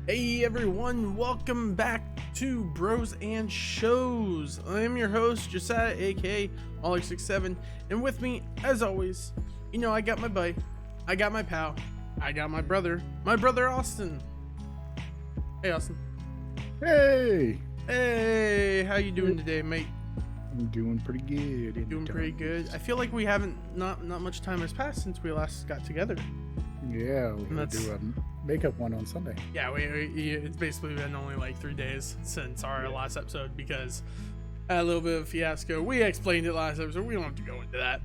Hey everyone, welcome back to Bros and Shows. I am your host, Josiah, aka Oller67, and with me, as always, I got my buddy, I got my pal, I got my brother Austin. Hey Austin. Hey! Hey, how you doing today, mate? I'm doing pretty good. Doing pretty good. I feel like we haven't, not much time has passed since we last got together. Yeah, we're gonna do a makeup one on Sunday. Yeah, it's basically been only like 3 days since our last episode because a little bit of a fiasco. We explained it last episode. We don't have to go into that.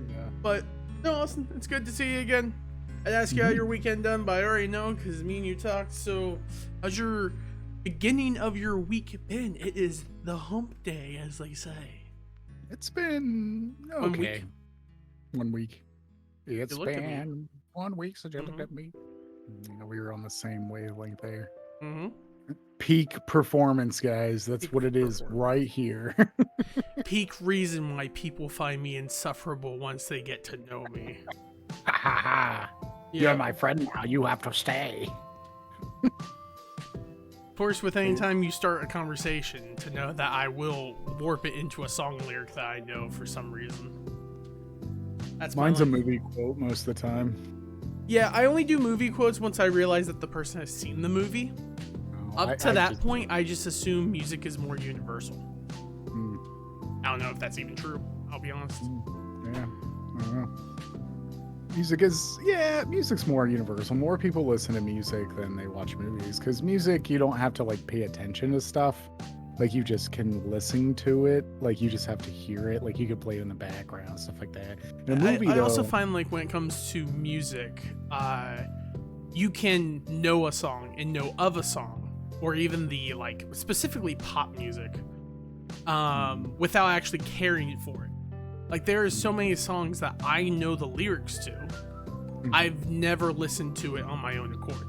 Yeah. But no, Austin, it's good to see you again. I'd ask you how your weekend done, but I already know because me and you talked. So, how's your beginning of your week been? It is the hump day, as they say. It's been okay. 1 week. It's been 1 week since you looked at me. We were on the same wavelength there. Peak performance, guys. That's what it is right here. Peak reason why people find me insufferable once they get to know me. Ha ha ha. You're my friend now. You have to stay. Of course, with any time you start a conversation, to know that I will warp it into a song lyric that I know for some reason. Mine's a movie quote most of the time. Yeah, I only do movie quotes once I realize that the person has seen the movie. Up to that point, I just assume music is more universal. I don't know if that's even true, I'll be honest. Yeah, I don't know. Music's more universal. More people listen to music than they watch movies. Because music, you don't have to like pay attention to stuff. Like you just can listen to it. Like you just have to hear it. Like you could play it in the background, stuff like that. In a movie, I also find like when it comes to music, you can know a song and know of a song, or even the like specifically pop music, without actually caring for it. Like there are so many songs that I know the lyrics to. I've never listened to it on my own accord.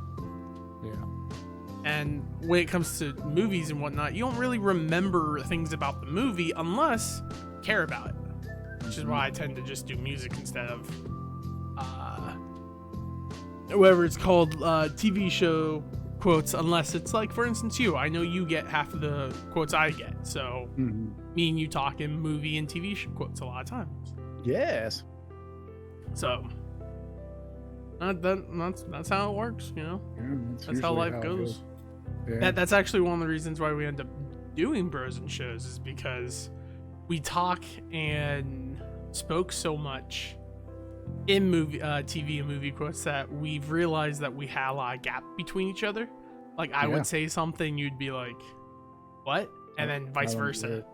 And when it comes to movies and whatnot, you don't really remember things about the movie unless you care about it. Which is why I tend to just do music instead of whatever it's called, TV show quotes, unless it's like, for instance, I know you get half of the quotes I get. So me and you talk in movie and TV quotes a lot of times. Yes. So that's how it works, Yeah, that's how life goes. Yeah. That's actually one of the reasons why we end up doing Bros and Shows, is because we talk and spoke so much in movie, TV and movie quotes that we've realized that we had a lot of gap between each other. Like I would say something, you'd be like, "What?" and then vice versa.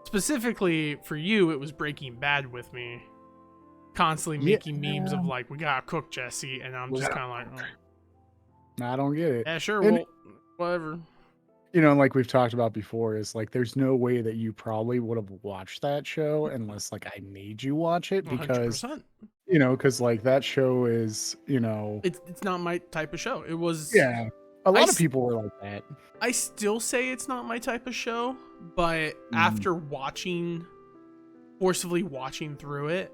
Specifically for you, it was Breaking Bad with me, constantly making memes of like, "We gotta cook, Jesse," and I'm just kind of like, "Oh. I don't get it." Yeah, sure. Well, whatever. Like we've talked about before, is like there's no way that you probably would have watched that show unless like I made you watch it, because 100%. Because like that show is, it's not my type of show. It was a lot of people were like that. I still say it's not my type of show, but after forcibly watching through it,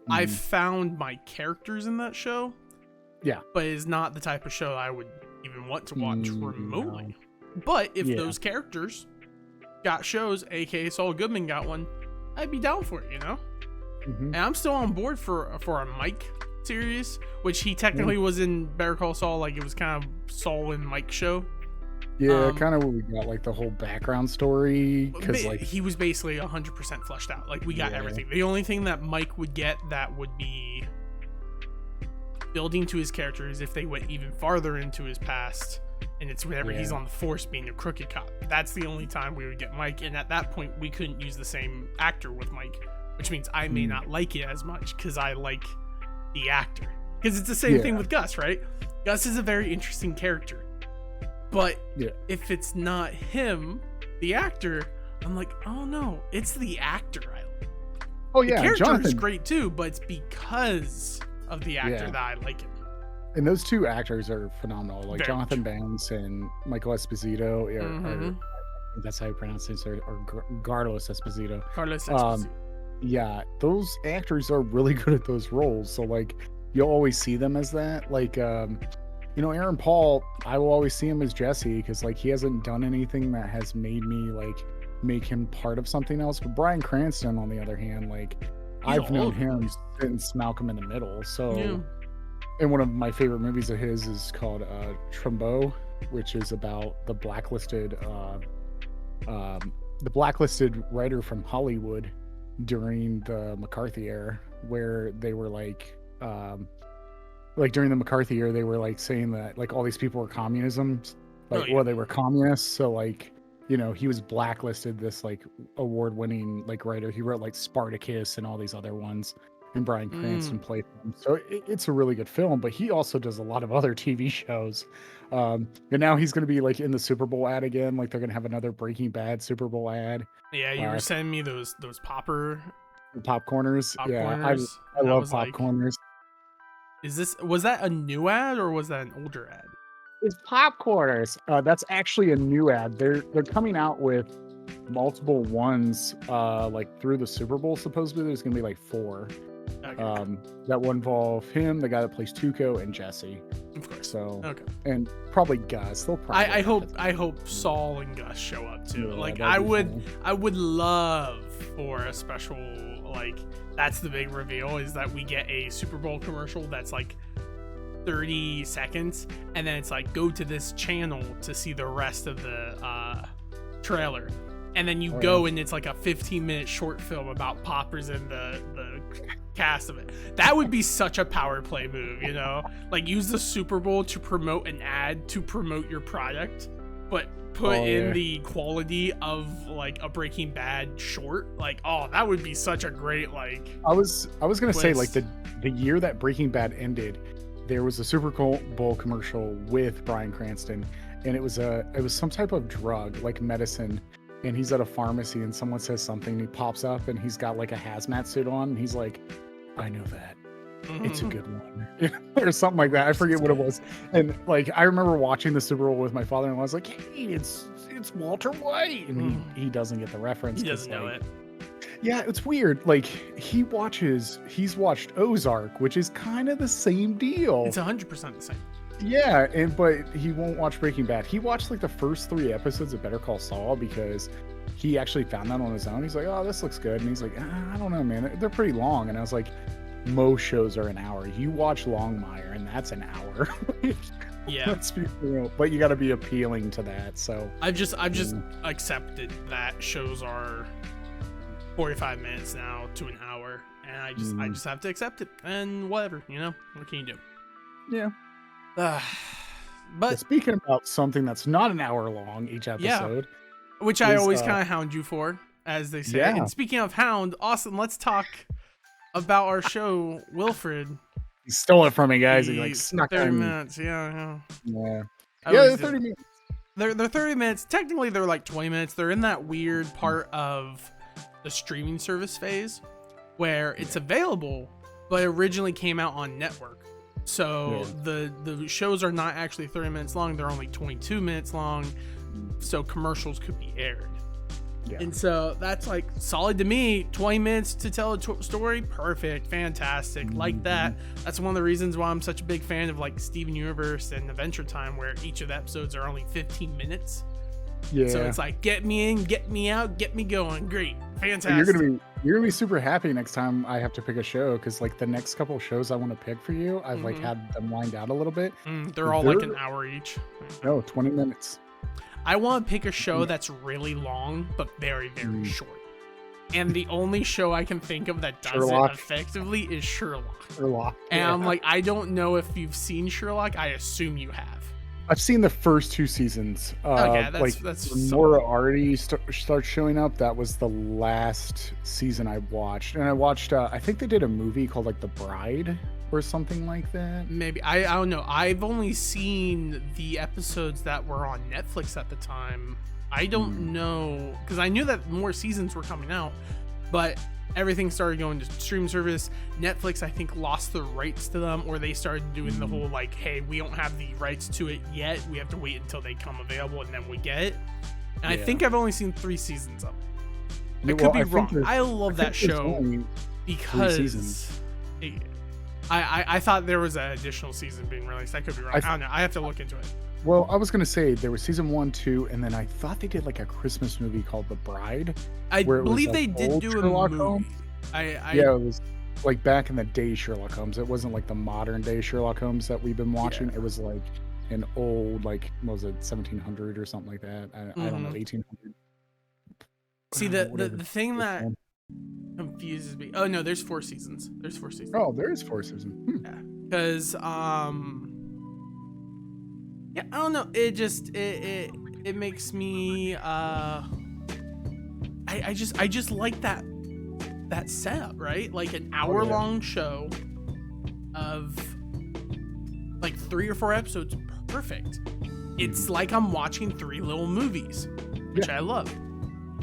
I've found my characters in that show. Yeah, but it's not the type of show I would even want to watch remotely. No. But if those characters got shows, aka Saul Goodman got one, I'd be down for it, And I'm still on board for a Mike series, which he technically was in Better Call Saul. Like it was kind of Saul and Mike show. Yeah, kind of what we got, like the whole background story, because like he was basically 100% fleshed out. Like we got everything. The only thing that Mike would get that would be building to his character is if they went even farther into his past, and it's whenever he's on the force being a crooked cop. That's the only time we would get Mike, and at that point we couldn't use the same actor with Mike, which means I may not like it as much because I like the actor. Because it's the same thing with Gus, right? Gus is a very interesting character, but if it's not him, the actor, I'm like, oh no, it's the actor I like. Oh yeah, the character Jonathan is great too, but it's because of the actor that I like him. And those two actors are phenomenal. Like Jonathan Banks and Michael Esposito. That's how you pronounce it. Or Carlos Esposito. Carlos Esposito. Yeah, those actors are really good at those roles. So like, you'll always see them as that. Like, Aaron Paul, I will always see him as Jesse because like he hasn't done anything that has made me like make him part of something else. But Bryan Cranston, on the other hand, like I've known him since Malcolm in the Middle. So, and one of my favorite movies of his is called Trumbo, which is about the blacklisted writer from Hollywood during the McCarthy era, where they were like during the McCarthy era, they were like saying that like all these people were communism, like they were communists. So like, he was blacklisted, this like award-winning like writer. He wrote like Spartacus and all these other ones, and Bryan Cranston played him. So it's a really good film, but he also does a lot of other TV shows. And now he's going to be like in the Super Bowl ad again. Like they're going to have another Breaking Bad Super Bowl ad. Yeah, you were sending me those popcorners. Yeah, I love popcorners. Was that a new ad or was that an older ad? It's popcorners. That's actually a new ad. They're coming out with multiple ones like through the Super Bowl. Supposedly there's going to be like 4. Okay. That will involve him, the guy that plays Tuco, and Jesse. Of course. So and probably Gus. They'll probably. I hope Saul and Gus show up too. Yeah, like I would love for a special like that's the big reveal is that we get a Super Bowl commercial that's like 30 seconds, and then it's like go to this channel to see the rest of the trailer. And then you go and it's like a 15-minute short film about poppers and the cast of it. That would be such a power play move, Like use the Super Bowl to promote an ad to promote your product, but put in the quality of like a Breaking Bad short. Like, that would be such a great like. I was gonna say like the year that Breaking Bad ended, there was a Super Bowl commercial with Bryan Cranston, and it was some type of drug like medicine. And he's at a pharmacy and someone says something and he pops up and he's got like a hazmat suit on and he's like, I know that. It's a good one. Or something like that. I forget what it was. And like I remember watching the Super Bowl with my father and I was like, hey, it's Walter White. And he doesn't get the reference. He doesn't know it. Yeah, it's weird. Like he's watched Ozark, which is kind of the same deal. It's 100% the same. Yeah, but he won't watch Breaking Bad. He watched like the first 3 episodes of Better Call Saul because he actually found that on his own. He's like, oh, this looks good. And he's like, I don't know, man. They're pretty long. And I was like, most shows are an hour. You watch Longmire and that's an hour. Yeah. Let's be real. But you got to be appealing to that. So I've just accepted that shows are 45 minutes now to an hour. And I just have to accept it. And whatever, what can you do? Yeah. But speaking about something that's not an hour long each episode, which I always kind of hound you for, as they say. Yeah. And speaking of hound, Austin, let's talk about our show, Wilfred. He stole it from me, guys. He like snuck 30 minutes. Yeah. They're 30 minutes. They're 30 minutes. Technically, they're like 20 minutes. They're in that weird part of the streaming service phase where it's available, but originally came out on network. So the shows are not actually 30 minutes long. They're only 22 minutes long. So commercials could be aired. Yeah. And so that's like solid to me. 20 minutes to tell a story. Perfect. Fantastic. Like that. That's one of the reasons why I'm such a big fan of like Steven Universe and Adventure Time, where each of the episodes are only 15 minutes. Yeah. So it's like, get me in, get me out, get me going. Great. Fantastic. You're gonna be super happy next time I have to pick a show, because like the next couple of shows I want to pick for you, I've like had them lined out a little bit. They're all like an hour each. No, 20 minutes. I want to pick a show that's really long but very, very short. And the only show I can think of that does it effectively is Sherlock. And I'm like, I don't know if you've seen Sherlock. I assume you have. I've seen the first 2 seasons. That's Nora already starts showing up. That was the last season I watched, and I watched. I think they did a movie called like The Bride or something like that. Maybe I don't know. I've only seen the episodes that were on Netflix at the time. I don't know, because I knew that more seasons were coming out, but everything started going to stream service. Netflix, I think, lost the rights to them, or they started doing the whole like, hey, we don't have the rights to it yet. We have to wait until they come available and then we get it. And I think I've only seen 3 seasons of it. I could be wrong. I love that show because I thought there was an additional season being released. I could be wrong. I don't know. I have to look into it. Well, I was gonna say there was season 1, 2, and then I thought they did like a Christmas movie called The Bride. I believe they did do a movie. Holmes. Yeah, it was like back in the day Sherlock Holmes. It wasn't like the modern day Sherlock Holmes that we've been watching. Yeah. It was like an old, like, what was it, 1700 or something like that? I don't know, 1800. See, the thing that confuses me. Oh no, there's 4 seasons. Oh, there is 4 seasons. Yeah, because yeah, I don't know. It just it makes me I just like that setup, right? Like an hour-long show of like 3 or 4 episodes, perfect. It's like I'm watching 3 little movies, which I love.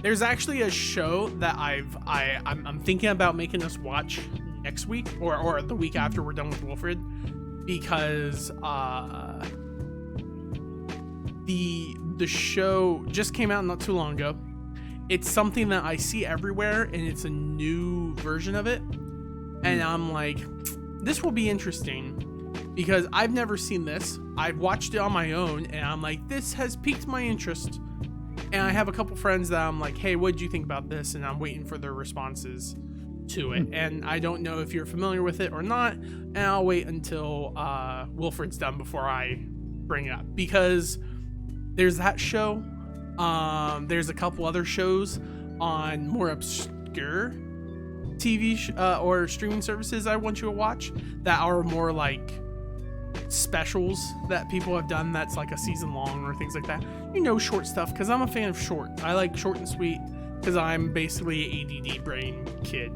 There's actually a show that I'm thinking about making us watch next week or the week after we're done with Wilfred, because the show just came out not too long ago. It's something that I see everywhere, and it's a new version of it, and I'm like, this will be interesting because I've never seen this. I've watched it on my own, and I'm like, this has piqued my interest. And I have a couple friends that I'm like, hey, what did you think about this? And I'm waiting for their responses to it. And I don't know if you're familiar with it or not, and I'll wait until Wilfred's done before I bring it up, because there's that show. There's a couple other shows on more obscure TV or streaming services I want you to watch that are more like specials that people have done that's like a season long or things like that. You know, short stuff, because I'm a fan of short. I like short and sweet because I'm basically an ADD brain kid.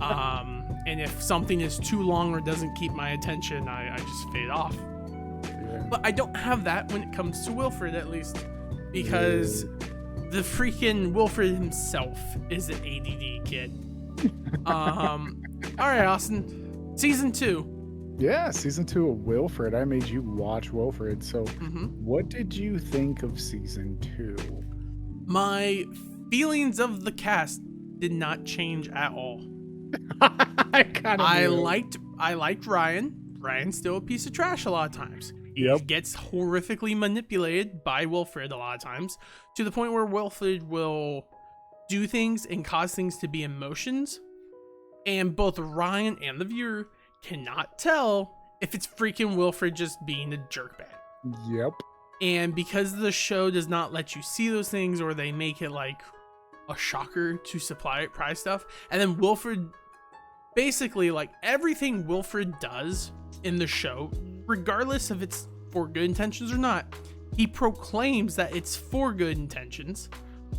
And if something is too long or doesn't keep my attention, I just fade off. Yeah. But I don't have that when it comes to Wilfred, at least, because the freaking Wilfred himself is an ADD kid. All right, Austin, season 2. Yeah, season 2 of Wilfred. I made you watch Wilfred. So what did you think of season 2? My feelings of the cast did not change at all. I liked Ryan. Ryan's still a piece of trash a lot of times. He gets horrifically manipulated by Wilfred a lot of times, to the point where Wilfred will do things and cause things to be emotions, and both Ryan and the viewer cannot tell if it's freaking Wilfred just being a jerkbag. Yep. And because the show does not let you see those things, or they make it like a shocker to surprise stuff, and then Wilfred, basically, like, everything Wilfred does in the show, regardless if it's for good intentions or not, he proclaims that it's for good intentions,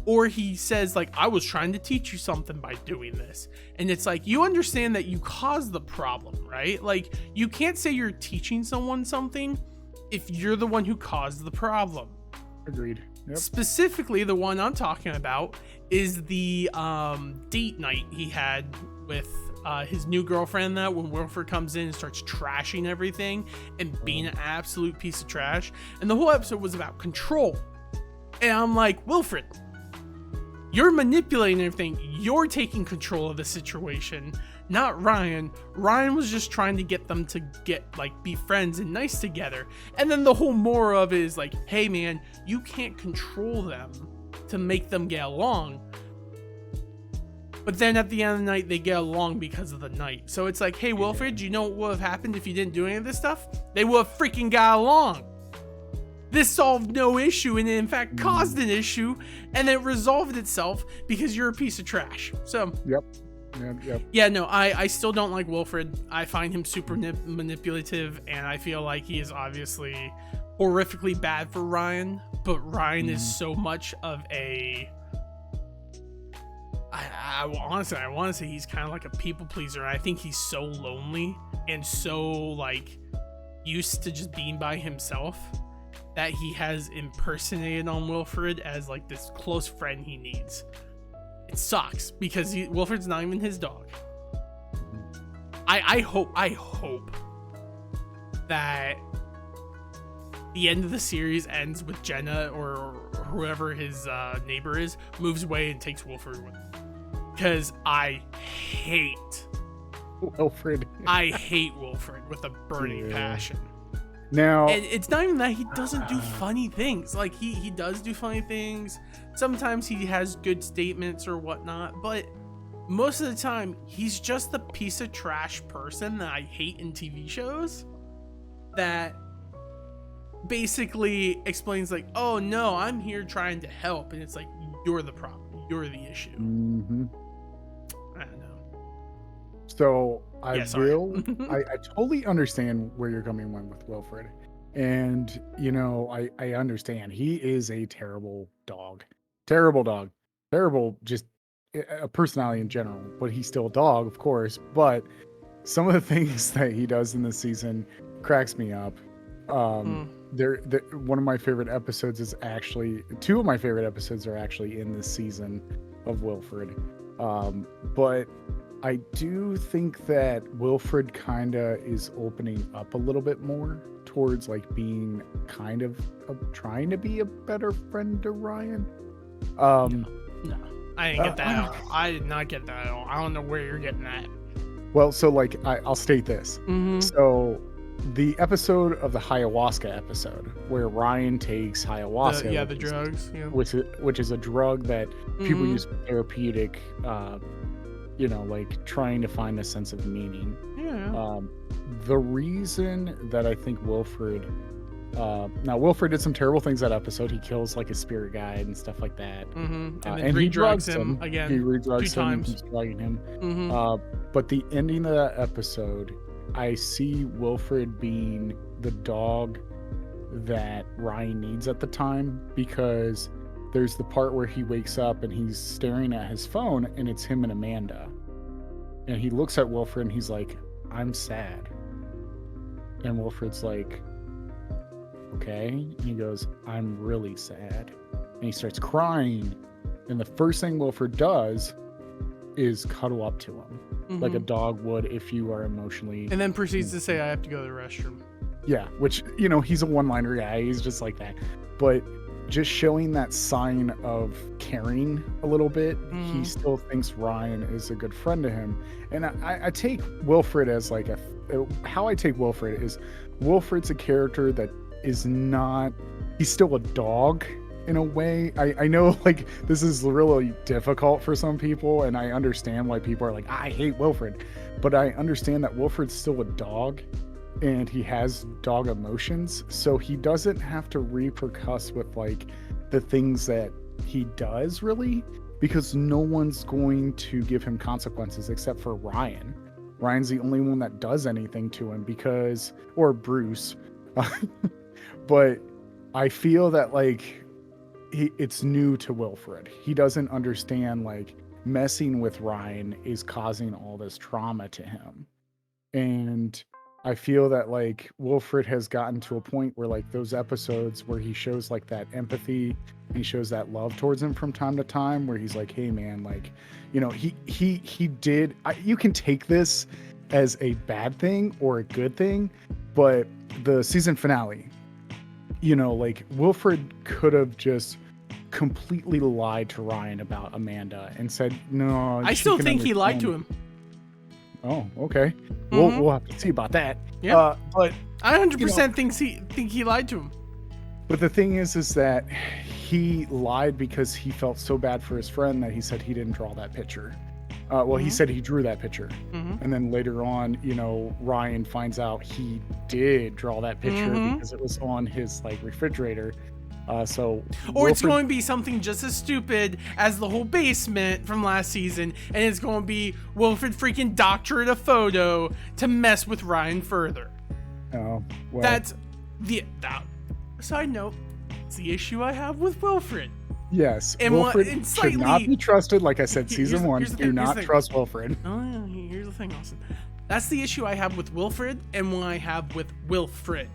or he says, like, I was trying to teach you something by doing this. And it's like, you understand that you caused the problem, right? Like, you can't say you're teaching someone something if you're the one who caused the problem. Agreed. Yep. Specifically, the one I'm talking about is the date night he had with his new girlfriend, that when Wilfred comes in and starts trashing everything and being an absolute piece of trash. And the whole episode was about control. And I'm like, Wilfred, you're manipulating everything. You're taking control of the situation, not Ryan. Ryan was just trying to get them to be friends and nice together. And then the whole moral of it is like, hey man, you can't control them to make them get along. But then at the end of the night, they get along because of the night. So it's like, hey Wilfred, you know what would have happened if you didn't do any of this stuff? They would have freaking got along. This solved no issue, and it in fact caused an issue, and it resolved itself because you're a piece of trash. So Yep. Yeah, no, I still don't like Wilfred. I find him super manipulative, and I feel like he is obviously horrifically bad for Ryan, but Ryan is so much of a... honestly, I want to say he's kind of like a people pleaser. I think he's so lonely and so like used to just being by himself that he has impersonated on Wilfred as like this close friend he needs. It sucks because Wilfred's not even his dog. I hope that the end of the series ends with Jenna or whoever his neighbor is moves away and takes Wilfred with him. Because I hate Wilfred. I hate Wilfred with a burning passion. Now, and it's not even that he doesn't do funny things. Like he does do funny things. Sometimes he has good statements or whatnot, but most of the time he's just the piece of trash person that I hate in TV shows that basically explains like, oh no, I'm here trying to help, and it's like, you're the problem, you're the issue. I don't know. So I totally understand where you're coming from with Wilfred, and I understand he is a terrible dog, just a personality in general, but he's still a dog, of course. But some of the things that he does in this season cracks me up. One of my favorite episodes is actually, two of my favorite episodes are actually in this season of Wilfred. But I do think that Wilfred kind of is opening up a little bit more towards like being kind of trying to be a better friend to Ryan. No, I didn't get that at all. I did not get that at all. I don't know where you're getting that. Well, so like I'll state this. So the episode of the ayahuasca episode where Ryan takes ayahuasca, the drugs, which is a drug that people use for therapeutic, like trying to find a sense of meaning. The reason that I think Wilfred did some terrible things that episode. He kills like a spirit guide and stuff like that. And he drugs him again. He redrugs him and keeps drugging him. But the ending of that episode, I see Wilfred being the dog that Ryan needs at the time, because there's the part where he wakes up and he's staring at his phone and it's him and Amanda. And he looks at Wilfred and he's like, I'm sad. And Wilfred's like, okay. And he goes, I'm really sad. And he starts crying. And the first thing Wilfred does is cuddle up to him like a dog would if you are emotionally. And then proceeds to say, I have to go to the restroom. Yeah, which, he's a one-liner guy. He's just like that. But just showing that sign of caring a little bit, he still thinks Ryan is a good friend to him. And I take Wilfred as like how I take Wilfred is Wilfred's a character that is not, he's still a dog in a way. I know like this is really difficult for some people, and I understand why people are like, I hate Wilfred, but I understand that Wilfred's still a dog and he has dog emotions, so he doesn't have to repercuss with like the things that he does really, because no one's going to give him consequences except for Ryan. Ryan's the only one that does anything to him or Bruce. But I feel that like it's new to Wilfred. He doesn't understand like messing with Ryan is causing all this trauma to him. And I feel that like Wilfred has gotten to a point where like those episodes where he shows like that empathy and he shows that love towards him from time to time, where he's like, hey man, like, he did, you can take this as a bad thing or a good thing, but the season finale, like Wilfred could have just completely lied to Ryan about Amanda and said, no, I still think he lied to him. Oh, okay. We'll have to see about that. Yeah. But I 100% think he lied to him. But the thing is that he lied because he felt so bad for his friend that he said he didn't draw that picture. He said he drew that picture. And then later on, Ryan finds out he did draw that picture because it was on his like refrigerator. It's going to be something just as stupid as the whole basement from last season, and it's going to be Wilfred freaking doctored a photo to mess with Ryan further. Oh, well. That's side note. It's the issue I have with Wilfred. Yes, and Wilfred should not be trusted. Like I said, season one, do not trust Wilfred. Oh yeah, here's the thing, Austin. That's the issue I have with Wilfred, and what I have with Wilfred.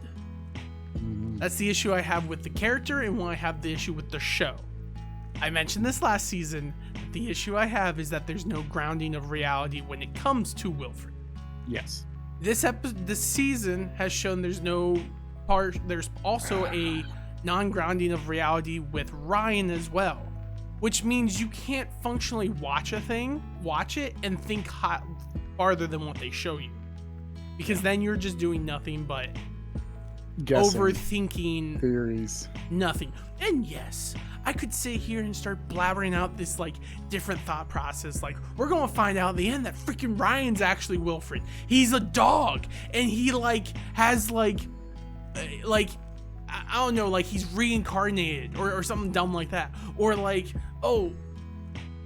That's the issue I have with the character, and why I have the issue with the show. I mentioned this last season. The issue I have is that there's no grounding of reality when it comes to Wilfred. Yes. This season has shown there's also a non-grounding of reality with Ryan as well, which means you can't functionally watch it and think farther than what they show you, because then you're just doing nothing but guessing, overthinking theories, nothing. And yes, I could sit here and start blabbering out this like different thought process. Like, we're gonna find out at the end that freaking Ryan's actually Wilfred. He's a dog, and he like has like I don't know, like he's reincarnated or something dumb like that, or like, oh,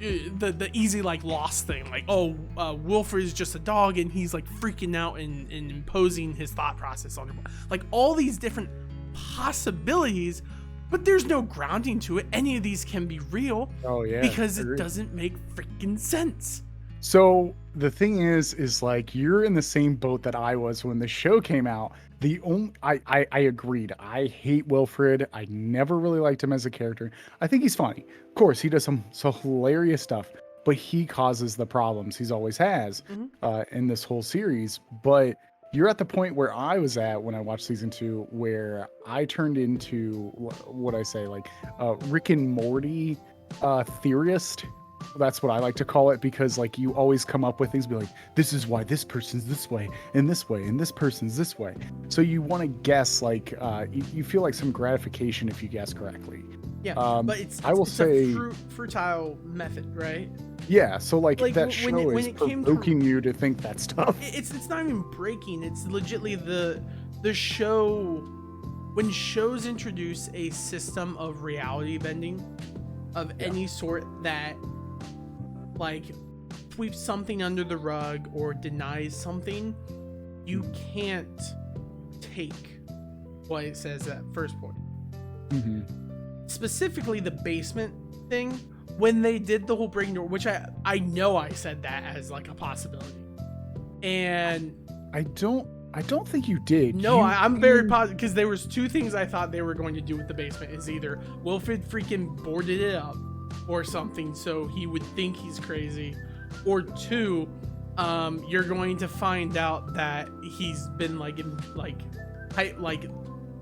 the easy like lost thing, like, oh, Wilfred is just a dog and he's like freaking out and imposing his thought process on him. Like all these different possibilities, but there's no grounding to it. Any of these can be real. Oh yeah, because it doesn't make freaking sense. So the thing is like, you're in the same boat that I was when the show came out. I agreed. I hate Wilfred. I never really liked him as a character. I think he's funny. Of course, he does some hilarious stuff, but he causes the problems he's always has in this whole series. But you're at the point where I was at when I watched season 2, where I turned into what I say, like Rick and Morty theorist. That's what I like to call it, because like you always come up with things, be like, this is why this person's this way and this way and this person's this way. So you want to guess, like you feel like some gratification if you guess correctly. Yeah, but it's a fertile method, right? Yeah, so like that show is provoking you to think that stuff. It's not even breaking. It's legitimately the show. When shows introduce a system of reality bending of any sort that like sweeps something under the rug or denies something, you can't take what it says at first point. Specifically the basement thing, when they did the whole breaking door, which I know I said that as like a possibility, and I don't think you did. No, I'm very positive, because there was 2 things I thought they were going to do with the basement. Is either Wilfred freaking boarded it up or something so he would think he's crazy, or 2, you're going to find out that he's been like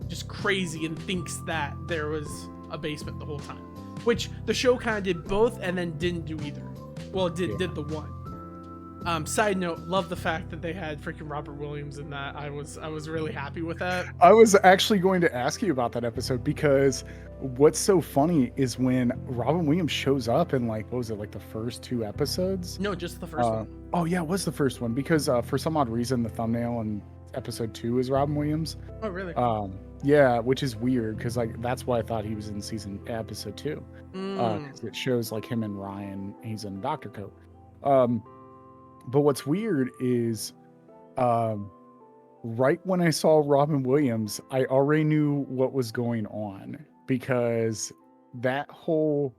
just crazy and thinks that there was a basement the whole time, which the show kind of did both and then didn't do either. Well, it did the one. Side note, love the fact that they had freaking Robert Williams in that. I was really happy with that. I was actually going to ask you about that episode, because what's so funny is when Robin Williams shows up in like, what was it, like the first 2 episodes? No, just the first one. Oh yeah, it was the first one, because for some odd reason the thumbnail in episode 2 is Robin Williams. Oh really? Yeah, which is weird, because like that's why I thought he was in episode 2. Because it shows like him and Ryan, he's in doctor coat. But what's weird is, right when I saw Robin Williams, I already knew what was going on, because that whole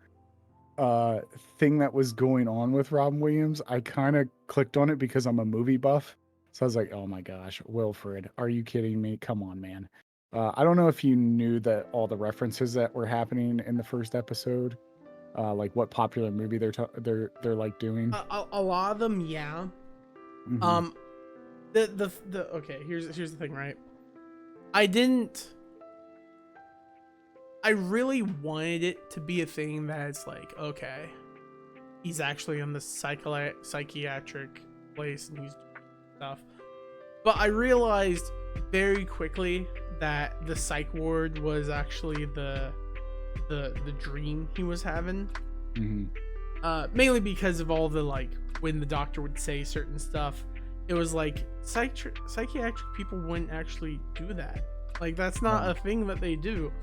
thing that was going on with Robin Williams, I kind of clicked on it because I'm a movie buff. So I was like, oh my gosh, Wilfred, are you kidding me? Come on, man. I don't know if you knew that all the references that were happening in the first episode. Like what popular movie they're like doing. A lot of them, yeah. Okay, here's the thing, right? I really wanted it to be a thing that it's like, okay, he's actually in the psychiatric place and he's doing stuff. But I realized very quickly that the psych ward was actually the dream he was having. Mainly because of all the like, when the doctor would say certain stuff, it was like psychiatric people wouldn't actually do that. Like that's not a thing that they do.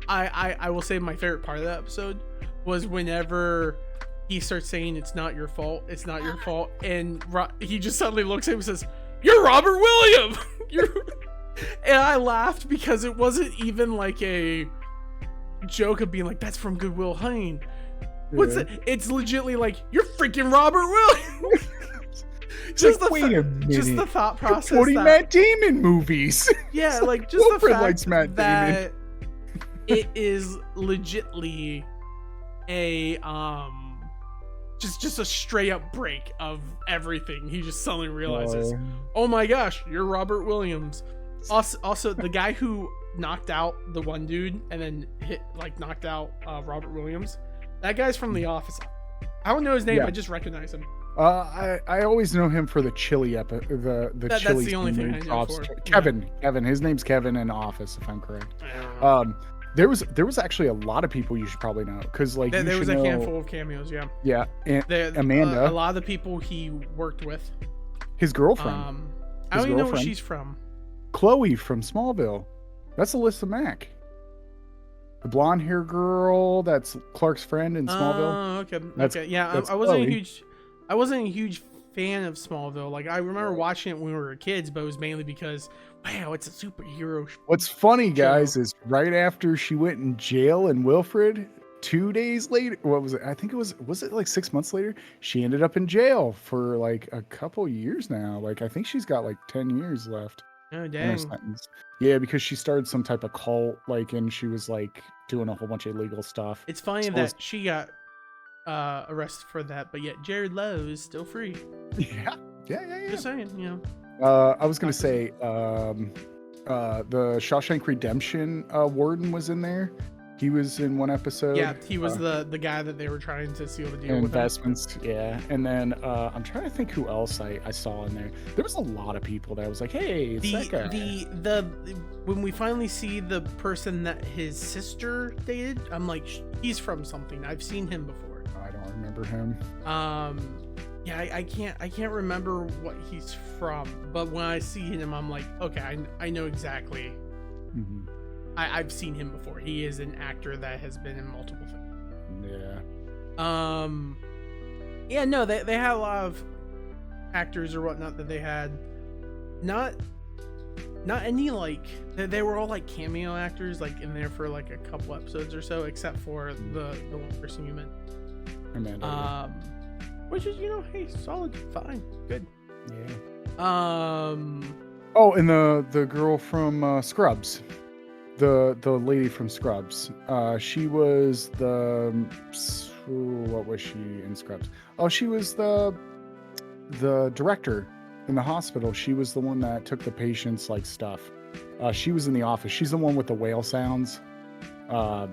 I will say my favorite part of that episode was whenever he starts saying it's not your fault, and he just suddenly looks at him and says, "You're Robert Williams." And I laughed because it wasn't even like a joke of being like, that's from Good Will Hunting. What's it? It's legitimately like, you're freaking Robert Williams. Just the thought process. You're quoting Matt Damon movies. Yeah, like just the fact that it is legitly a just a straight up break of everyth He just suddenly realizes, oh my gosh, you're Robert Williams. Also the guy who knocked out the one dude and then knocked out Robert Williams, that guy's from The Office. I don't know his name. I just recognize him. I always know him for the chili the that's chili. the only thing I know for. Kevin. Yeah. Kevin. His name's Kevin in Office, if I'm correct. There was actually a lot of people you should probably know, because like there was a handful of cameos. Yeah. Yeah. Amanda. A lot of the people he worked with. His girlfriend. I don't even know where she's from. Chloe from Smallville. That's Alyssa Mack. The blonde hair girl that's Clark's friend in Smallville. Okay. Yeah, I wasn't a huge fan of Smallville. Like, I remember watching it when we were kids, but it was mainly because, wow, it's a superhero show. What's funny, guys, is right after she went in jail in Wilfred, 2 days later, what was it? I think was it like 6 months later? She ended up in jail for like a couple years now. Like, I think she's got like 10 years left. Oh, dang. Yeah, because she started some type of cult, like, and she was like doing a whole bunch of illegal stuff. It's funny that she got arrested for that, but yet Jared Leto is still free. Yeah. Just saying, you know. I was gonna say, the Shawshank Redemption warden was in there. He was in one episode. Yeah, he was the guy that they were trying to seal the deal with. Investments, yeah. And then I'm trying to think who else I saw in there. There was a lot of people that I was like, hey, it's that guy. When we finally see the person that his sister dated, I'm like, he's from something. I've seen him before. I don't remember him. Yeah, I can't remember what he's from, but when I see him, I'm like, okay, I know exactly. Mm-hmm. I've seen him before. He is an actor that has been in multiple things. Yeah. Yeah, no, they had a lot of actors or whatnot that they had. Not any, like, they were all like cameo actors, like in there for like a couple episodes or so, except for the one person you meant. Amanda. Which is, you know, hey, solid, fine, good. Yeah. Oh, and the girl from Scrubs. The lady from Scrubs. She was what was she in Scrubs? Oh, she was the director in the hospital. She was the one that took the patient's like stuff. She was in The Office. She's the one with the whale sounds. Oh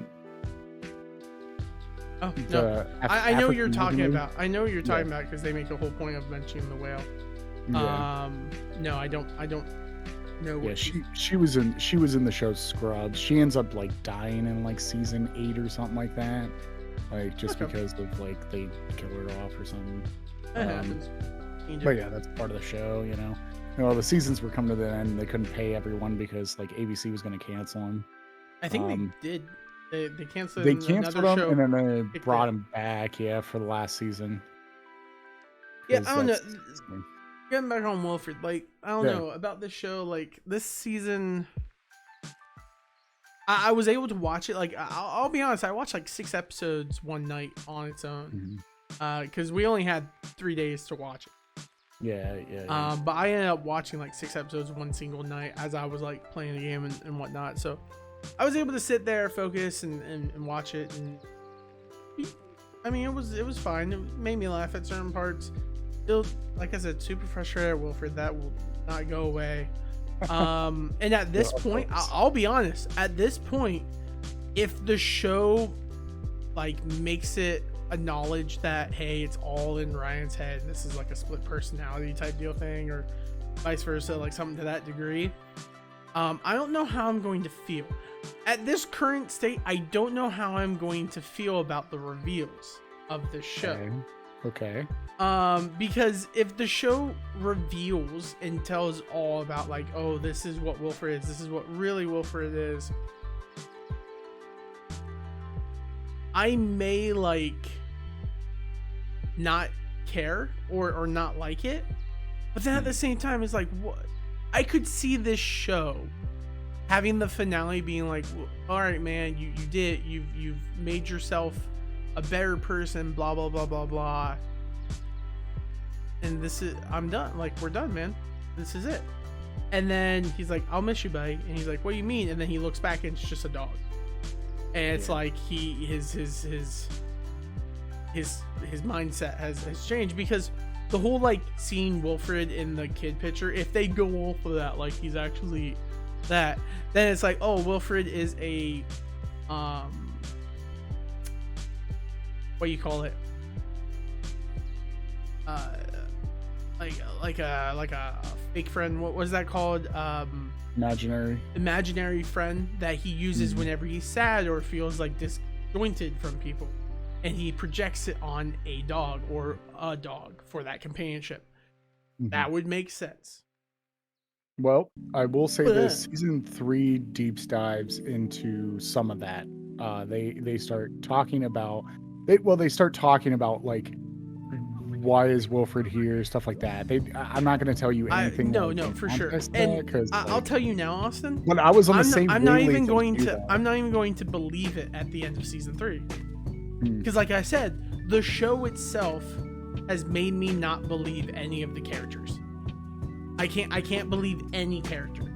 no, I know what you're talking about. I know what you're talking about because they make a whole point of mentioning the whale. Yeah. No, I don't know. Yeah, she was in the show Scrubs. She ends up like dying in like season 8 or something like that. Like just because of like they kill her off or something. That happens. But yeah, that's part of the show, you know. The seasons were coming to the end. They couldn't pay everyone because like ABC was going to cancel them. I think they did. They canceled. They canceled them, show, and then they brought him back. Yeah, for the last season. Yeah, I don't know. Getting back on Wilfred, like, I don't know about this show. Like, this season, I was able to watch it. Like, I'll be honest, I watched like 6 episodes one night on its own, because we only had 3 days to watch it. Yeah. But I ended up watching like 6 episodes one single night as I was like playing the game and whatnot. So I was able to sit there, focus, and watch it. And I mean, it was fine. It made me laugh at certain parts. Still, like I said, super frustrated at Wilfred. That will not go away. And at this point, I'll be honest. At this point, if the show like makes it acknowledge that, hey, it's all in Ryan's head, and this is like a split personality type deal thing, or vice versa, like something to that degree, I don't know how I'm going to feel. At this current state, I don't know how I'm going to feel about the reveals of the show. Okay. Because if the show reveals and tells all about like, oh, this is what Wilfred is, this is what really Wilfred is, I may like not care or not like it. But then at the same time, it's like, what? I could see this show having the finale being like, well, all right, man, you did, you've made yourself a better person, blah blah blah blah blah, and this is, I'm done, like, we're done, man, this is it. And then he's like, I'll miss you, buddy. And he's like, what do you mean? And then he looks back and it's just a dog. And it's like his mindset has changed, because the whole like seeing Wilfred in the kid picture, if they go off of that, like he's actually that, then it's like, oh, Wilfred is a what do you call it? like a fake friend. What was that called? Imaginary friend that he uses whenever he's sad or feels like disjointed from people, and he projects it on a dog for that companionship. That would make sense. Well, I will say this: season 3 deep dives into some of that. They start talking about like, why is Wilfred here, stuff like that. I'm not going to tell you anything. No, for sure. And I'll tell you now, Austin. When I was on the same, I'm not even going to believe it at the end of season 3, because like I said, the show itself has made me not believe any of the characters. I can't believe any character,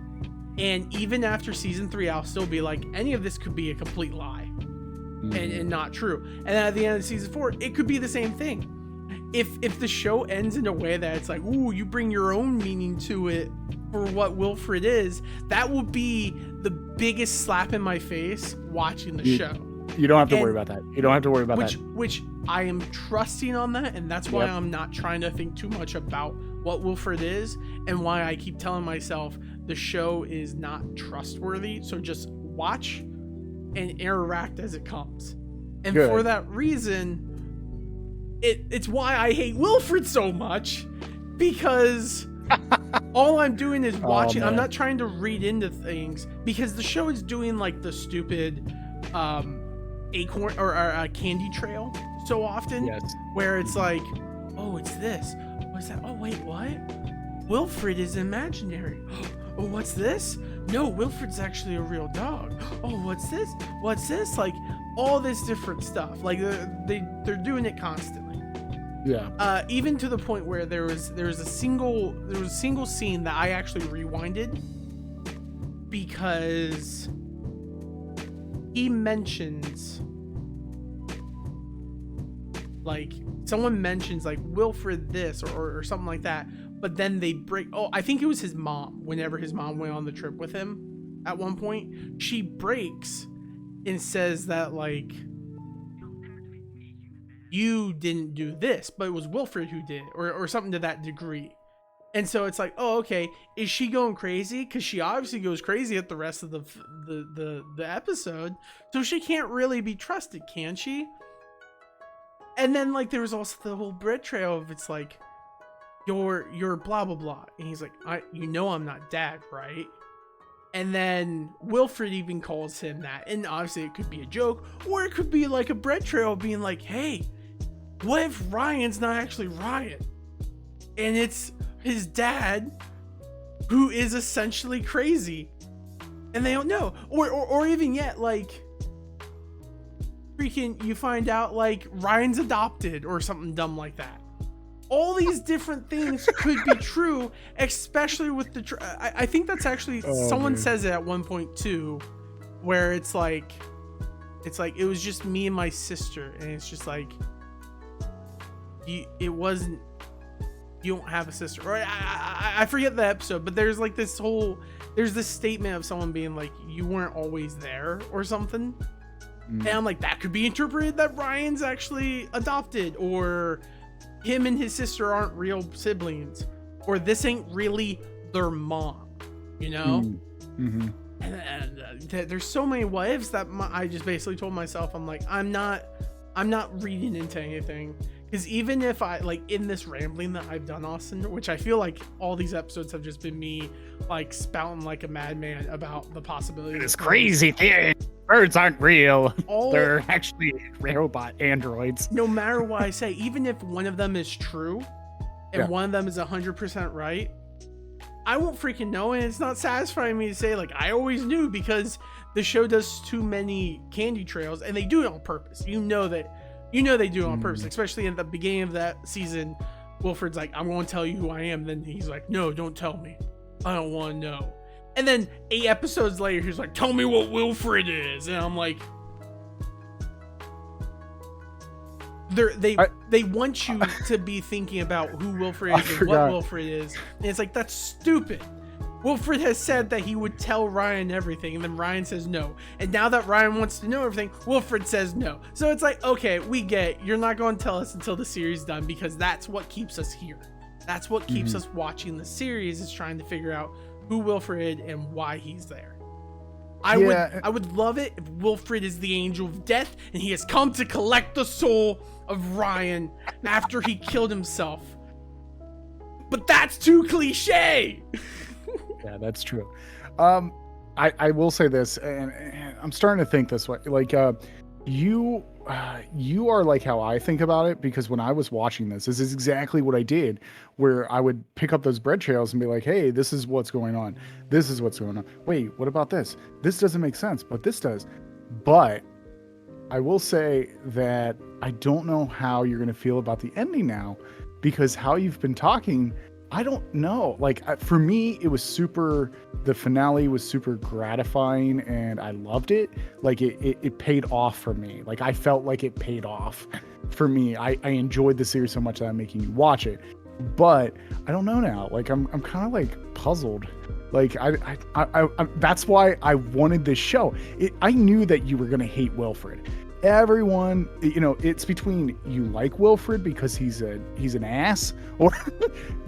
and even after season 3, I'll still be like, any of this could be a complete lie and not true. And then at the end of season 4, it could be the same thing. If the show ends in a way that it's like, ooh, you bring your own meaning to it for what Wilfred is, that will be the biggest slap in my face watching the show. You don't have to worry about that. You don't have to worry about that. Which I am trusting on that, and that's why I'm not trying to think too much about what Wilfred is, and why I keep telling myself the show is not trustworthy. So just watch and interact as it comes. And for that reason, it's why I hate Wilfred so much, because all I'm doing is watching. I'm not trying to read into things, because the show is doing like the stupid acorn or a candy trail so often, where it's like, oh, it's this. What's that? Oh, wait, what? Wilfred is imaginary. Oh, what's this? No, Wilfred's actually a real dog. Oh, what's this? What's this? Like all this different stuff. Like they're doing it constantly. Yeah. Even to the point where there was a single scene that I actually rewinded, because he mentions, like, someone mentions like Wilfred this or something like that, but then they break. Oh, I think it was his mom. Whenever his mom went on the trip with him, at one point she breaks and says that, like, you didn't do this, but it was Wilfred who did, or something to that degree. And so it's like, oh, okay, is she going crazy? Because she obviously goes crazy at the rest of the episode, so she can't really be trusted, can she? And then, like, there was also the whole bread trail of, it's like, you're blah blah blah, and he's like, I'm not dad, right? And then Wilfred even calls him that, and obviously it could be a joke, or it could be like a bread trail being like, hey, what if Ryan's not actually Ryan, and it's his dad who is essentially crazy, and they don't know, or even yet, like, freaking, you find out like Ryan's adopted or something dumb like that. All these different things could be true, especially with the I think that's actually, someone says it at one point too, where it's like it was just me and my sister, and it's just like, you don't have a sister, or I forget the episode, but there's like this statement of someone being like, you weren't always there or something. And I'm like, that could be interpreted that Ryan's actually adopted, or him and his sister aren't real siblings, or this ain't really their mom, you know? And there's so many what ifs that I just basically told myself, I'm like, I'm not reading into anything, because even if I, like, in this rambling that I've done, Austin, which I feel like all these episodes have just been me like spouting like a madman about the possibility. This crazy thing. Birds aren't real. They're actually robot androids. No matter what I say, even if one of them is true and one of them is 100% right, I won't freaking know, and it's not satisfying me to say like I always knew, because the show does too many candy trails, and they do it on purpose. You know they do it on purpose, especially in the beginning of that season. Wilfred's like, I'm going to tell you who I am. Then he's like, no, don't tell me. I don't want to know. And then 8 episodes later, he's like, tell me what Wilfred is. And I'm like, they want you to be thinking about who Wilfred is and what Wilfred is. And it's like, that's stupid. Wilfred has said that he would tell Ryan everything, and then Ryan says no. And now that Ryan wants to know everything, Wilfred says no. So it's like, okay, we get it. You're not going to tell us until the series is done, because that's what keeps us here. That's what keeps us watching the series, is trying to figure out who Wilfred and why he's there. I would love it if Wilfred is the angel of death and he has come to collect the soul of Ryan after he killed himself. But that's too cliche. Yeah, that's true. I will say this, and I'm starting to think this way. Like, you are like how I think about it, because when I was watching this is exactly what I did, where I would pick up those bread trails and be like, hey, this is what's going on. This is what's going on. Wait, what about this? This doesn't make sense, but this does. But I will say that I don't know how you're going to feel about the ending now, because how you've been talking, I don't know. Like, for me, it was the finale was super gratifying and I loved it. Like, it paid off for me. Like, I felt like it paid off for me. I enjoyed the series so much that I'm making you watch it. But I don't know now. Like, I'm kind of like puzzled. Like, I that's why I wanted this show. I knew that you were going to hate Wilfred. Everyone, it's between you like Wilfred because he's an ass, or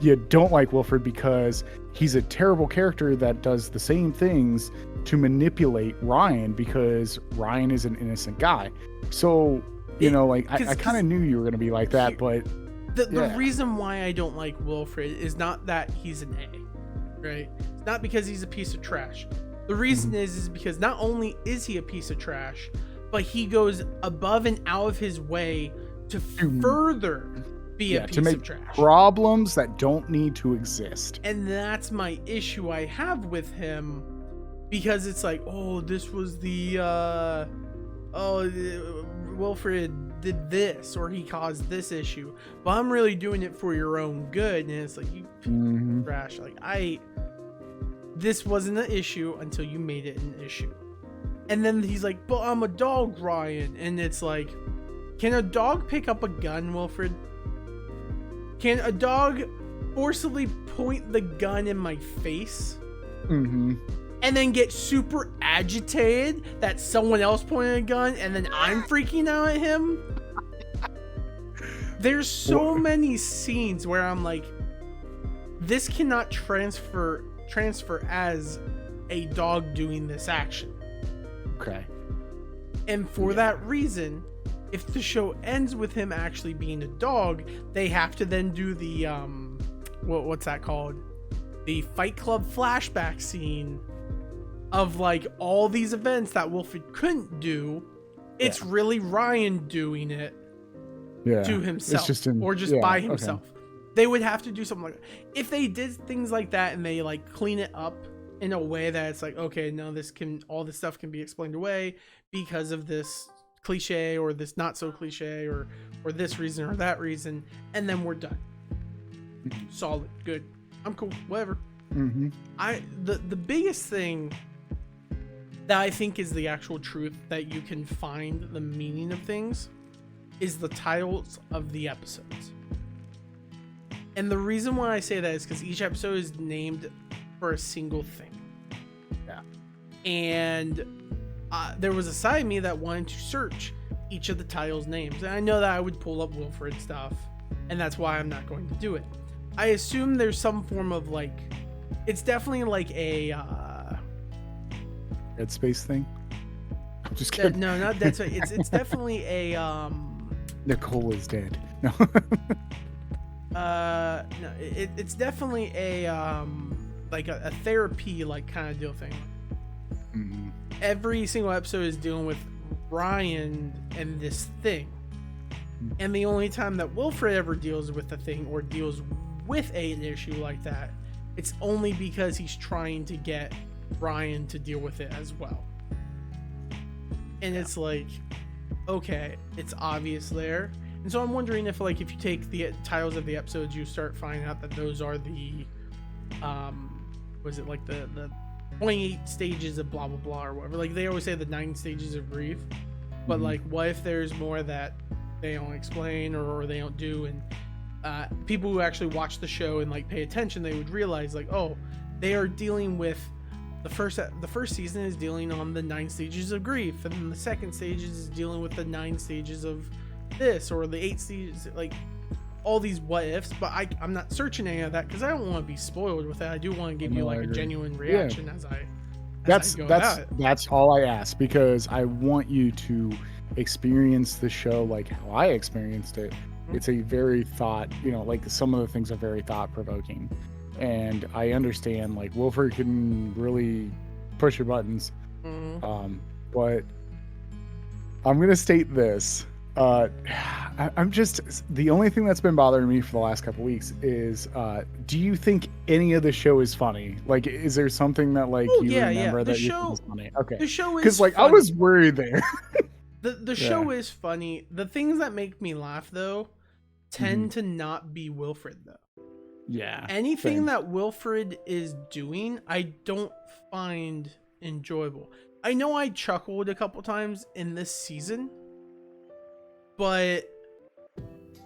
you don't like Wilfred because he's a terrible character that does the same things to manipulate Ryan, because Ryan is an innocent guy. So, I kind of knew you were going to be like that, but the reason why I don't like Wilfred is not that he's an A, right? It's not because he's a piece of trash. The reason is because not only is he a piece of trash, but he goes above and out of his way to further be a piece of trash. Problems that don't need to exist. And that's my issue I have with him, because it's like, oh, this was Wilfred did this, or he caused this issue, but I'm really doing it for your own good. And it's like, you trash. Like, this wasn't an issue until you made it an issue. And then he's like, but I'm a dog, Ryan. And it's like, can a dog pick up a gun, Wilfred? Can a dog forcibly point the gun in my face? And then get super agitated that someone else pointed a gun and then I'm freaking out at him? There's so many scenes where I'm like, this cannot transfer as a dog doing this action. Okay. And for that reason, if the show ends with him actually being a dog, they have to then do the what's that called? The Fight Club flashback scene of like all these events that Wilfred couldn't do. It's really Ryan doing it to himself, or just by himself. Okay. They would have to do something like that. If they did things like that and they like clean it up in a way that it's like, okay, no, all this stuff can be explained away because of this cliche or this not so cliche or this reason or that reason, and then we're done. Solid, good, I'm cool, whatever. The biggest thing that I think is the actual truth that you can find the meaning of things is the titles of the episodes. And the reason why I say that is because each episode is named for a single thing. And there was a side of me that wanted to search each of the titles' names, and I know that I would pull up Wilfred stuff, and that's why I'm not going to do it. I assume there's some form of like, it's definitely like a Dead Space thing. I'm just kidding. No, not Dead Space. It's definitely a Nicole is dead. No. No, it's definitely a like a therapy like kind of deal thing. Every single episode is dealing with Ryan and this thing, and the only time that Wilfred ever deals with a thing or deals with an issue like that, it's only because he's trying to get Ryan to deal with it as well. And it's like, okay, it's obvious there. And so I'm wondering if you take the titles of the episodes, you start finding out that those are the was it like the 28 stages of blah blah blah or whatever. Like they always say the 9 stages of grief, but like what if there's more that they don't explain or they don't do? And people who actually watch the show and like pay attention, they would realize like, oh, they are dealing with the first season is dealing on the 9 stages of grief, and then the second stage is dealing with the 9 stages of this, or the 8 stages, like all these what ifs. But I'm not searching any of that because I don't want to be spoiled with it. I do want to give you like a genuine reaction as I that's all I ask, because I want you to experience the show like how I experienced it. It's a very like some of the things are very thought provoking, and I understand like Wilfred can really push your buttons. But I'm gonna state this. I'm just, the only thing that's been bothering me for the last couple weeks is, do you think any of the show is funny? Like, is there something that like remember that you think is funny? Okay, the show is because like funny. I was worried there. The show is funny. The things that make me laugh though tend to not be Wilfred though. Yeah. Anything that Wilfred is doing, I don't find enjoyable. I know I chuckled a couple times in this season, but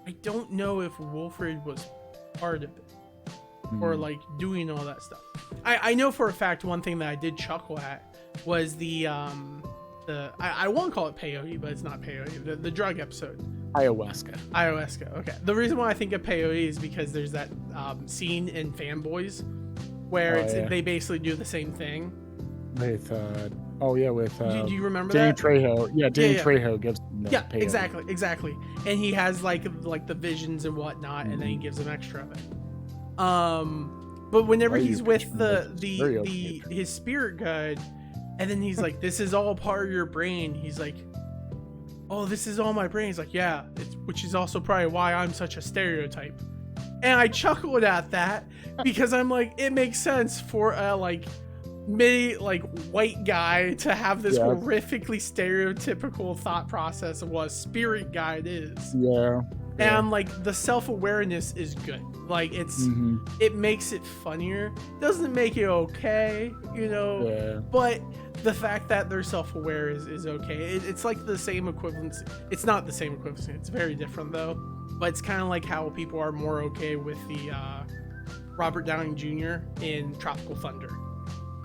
I don't know if Wilfred was part of it or like doing all that stuff. I know for a fact one thing that I did chuckle at was the I won't call it peyote, but it's not peyote. The drug episode. Ayahuasca. Okay. The reason why I think of peyote is because there's that scene in Fanboys where they basically do the same thing. With with do you remember Danny that? Trejo. Yeah, Danny Trejo gives them the peyote. Exactly. And he has like the visions and whatnot, and then he gives them extra of it. But whenever he's with his spirit guide, and then he's like, "This is all part of your brain." He's like, "Oh, this is all my brain." He's like, "Yeah," which is also probably why I'm such a stereotype. And I chuckled at that because I'm like, it makes sense for a white guy to have this horrifically stereotypical thought process of what a spirit guide is. And like the self-awareness is good. Like it makes it funnier. Doesn't make it okay, but the fact that they're self-aware is okay. It's like the same equivalency. It's not the same equivalency. It's very different though. But it's kind of like how people are more okay with the Robert Downey Jr. in Tropical Thunder.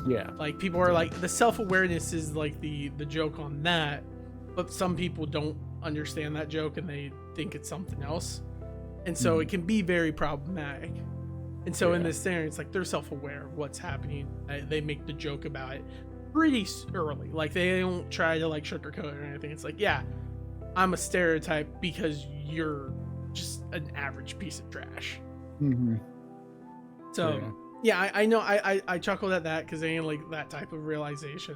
Yeah. Like people are like, the self-awareness is like the joke on that, but some people don't understand that joke and they think it's something else. And so it can be very problematic. And so in this scenario, it's like they're self-aware of what's happening. They make the joke about it pretty early. Like they don't try to like sugarcoat it or anything. It's like, yeah, I'm a stereotype because you're just an average piece of trash. So yeah, I know I chuckled at that because they ain't like that type of realization.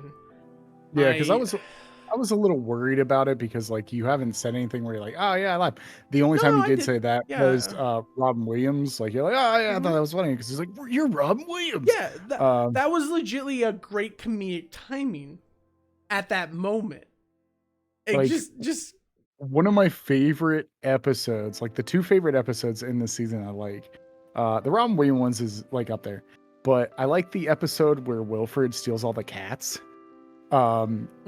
Yeah, because I was a little worried about it because like you haven't said anything where you're like, oh yeah, I lied. The only time you did say that was Robin Williams. Like you're like, oh yeah, I thought that was funny because he's like, you're Robin Williams. Yeah, that was legitimately a great comedic timing at that moment. Like, just one of my favorite episodes, like the 2 favorite episodes in this season, I like. The Robin Williams ones is like up there, but I like the episode where Wilfred steals all the cats.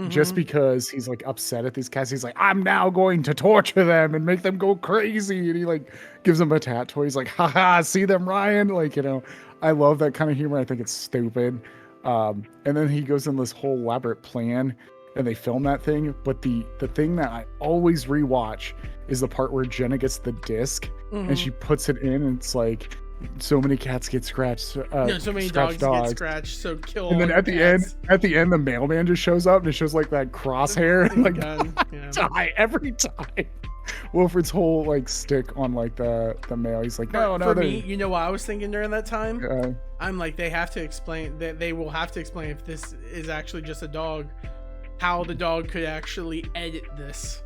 Just because he's like upset at these cats. He's like, I'm now going to torture them and make them go crazy. And he like gives them a tat toy. He's like, haha, see them, Ryan? Like, I love that kind of humor. I think it's stupid. And then he goes in this whole elaborate plan and they film that thing. But the thing that I always rewatch is the part where Jenna gets the disc and she puts it in and it's like, so many cats get scratched. So many dogs get scratched. So kill. And then at the end, the mailman just shows up and it shows like that crosshair. And, like, die every time. Wilfred's whole like stick on like the mail. He's like, no. For me, you know what I was thinking during that time? I'm like, they have to explain that they will have to explain if this is actually just a dog, how the dog could actually edit this.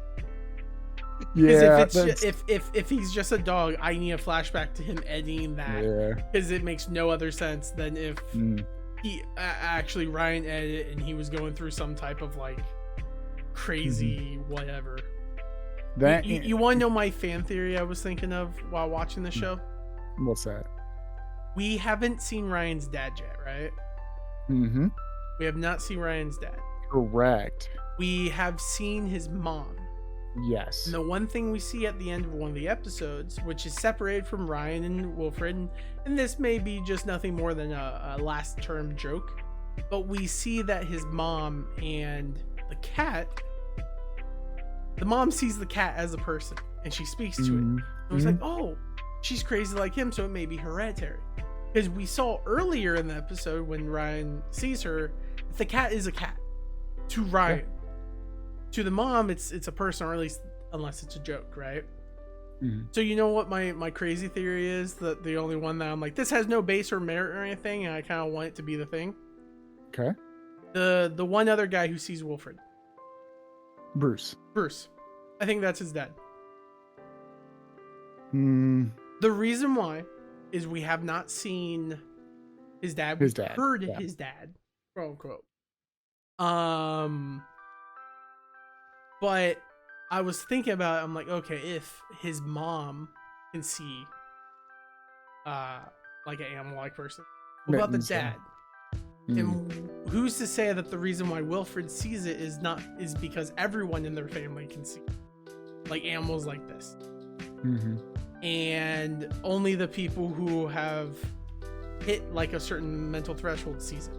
Yeah, if he's just a dog, I need a flashback to him editing that because it makes no other sense than if he actually Ryan edited and he was going through some type of like crazy whatever. That you want to know my fan theory I was thinking of while watching the show? What's that? We haven't seen Ryan's dad yet, right? We have not seen Ryan's dad. Correct. We have seen his mom. Yes. And the one thing we see at the end of one of the episodes, which is separated from Ryan and Wilfred, and this may be just nothing more than a last term joke, but we see that his mom and the cat, the mom sees the cat as a person and she speaks to it. And it was like, oh, she's crazy like him, so it may be hereditary. Because we saw earlier in the episode when Ryan sees her, the cat is a cat to Ryan. Yeah. To the mom, it's a person, or at least unless it's a joke, right? So you know what my crazy theory is? That the only one that I'm like, this has no base or merit or anything, and I kind of want it to be the thing. Okay. The one other guy who sees Wilfred. Bruce. I think that's his dad. The reason why is we have not seen his dad. We've heard his dad, quote unquote. But I was thinking about it, I'm like, okay, if his mom can see like an animal-like person, what about the dad? And who's to say that the reason why Wilfred sees it is because everyone in their family can see like animals like this, and only the people who have hit like a certain mental threshold sees it.